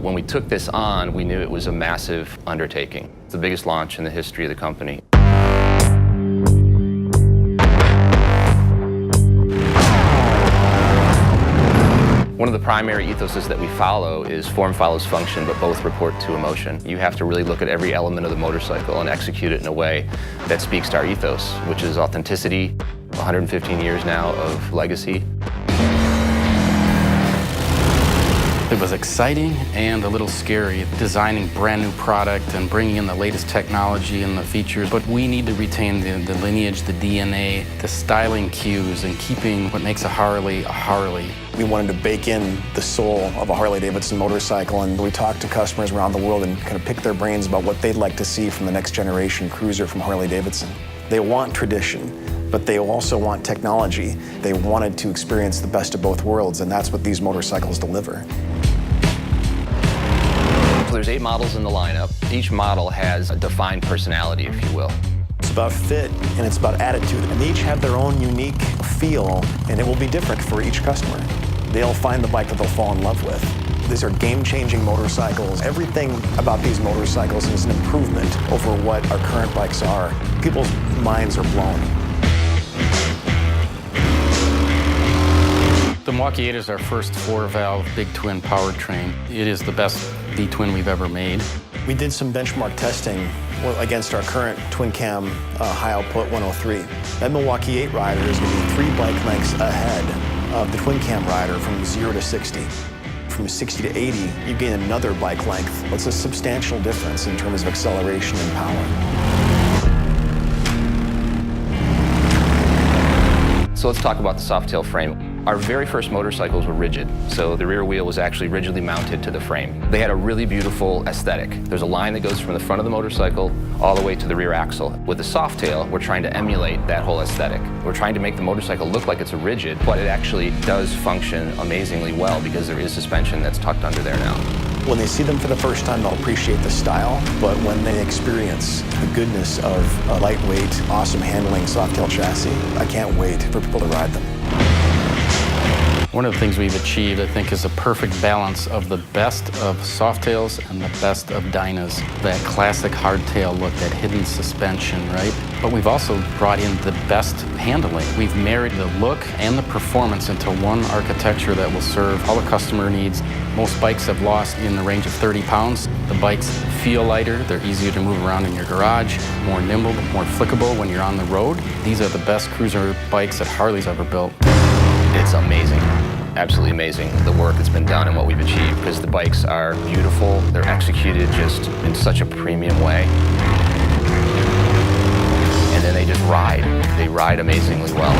When we took this on, we knew it was a massive undertaking. It's the biggest launch in the history of the company. One of the primary ethoses that we follow is form follows function, but both report to emotion. You have to really look at every element of the motorcycle and execute it in a way that speaks to our ethos, which is authenticity, 115 years now of legacy. It was exciting and a little scary, designing brand new product and bringing in the latest technology and the features. But we need to retain the lineage, the DNA, the styling cues, and keeping what makes a Harley a Harley. We wanted to bake in the soul of a Harley-Davidson motorcycle, and we talked to customers around the world and kind of pick their brains about what they'd like to see from the next generation cruiser from Harley-Davidson. They want tradition, but they also want technology. They wanted to experience the best of both worlds, and that's what these motorcycles deliver. So there's 8 models in the lineup. Each model has a defined personality, if you will. It's about fit and it's about attitude, and they each have their own unique feel, and it will be different for each customer. They'll find the bike that they'll fall in love with. These are game-changing motorcycles. Everything about these motorcycles is an improvement over what our current bikes are. People's minds are blown. The Milwaukee-Eight is our first 4-valve big twin powertrain. It is the best V-twin we've ever made. We did some benchmark testing against our current twin-cam high-output 103. That Milwaukee-Eight rider is going to be 3 bike lengths ahead of the twin-cam rider from 0 to 60. From 60 to 80, you gain another bike length. It's a substantial difference in terms of acceleration and power. So let's talk about the Softail frame. Our very first motorcycles were rigid, so the rear wheel was actually rigidly mounted to the frame. They had a really beautiful aesthetic. There's a line that goes from the front of the motorcycle all the way to the rear axle. With the Softail, we're trying to emulate that whole aesthetic. We're trying to make the motorcycle look like it's a rigid, but it actually does function amazingly well because there is suspension that's tucked under there now. When they see them for the first time, they'll appreciate the style, but when they experience the goodness of a lightweight, awesome handling Softail chassis, I can't wait for people to ride them. One of the things we've achieved, I think, is a perfect balance of the best of Softails and the best of Dynas. That classic hardtail look, that hidden suspension, right? But we've also brought in the best handling. We've married the look and the performance into one architecture that will serve all the customer needs. Most bikes have lost in the range of 30 pounds. The bikes feel lighter, they're easier to move around in your garage, more nimble, more flickable when you're on the road. These are the best cruiser bikes that Harley's ever built. It's amazing, absolutely amazing, the work that's been done and what we've achieved, because the bikes are beautiful, they're executed just in such a premium way. And then they just ride. They ride amazingly well.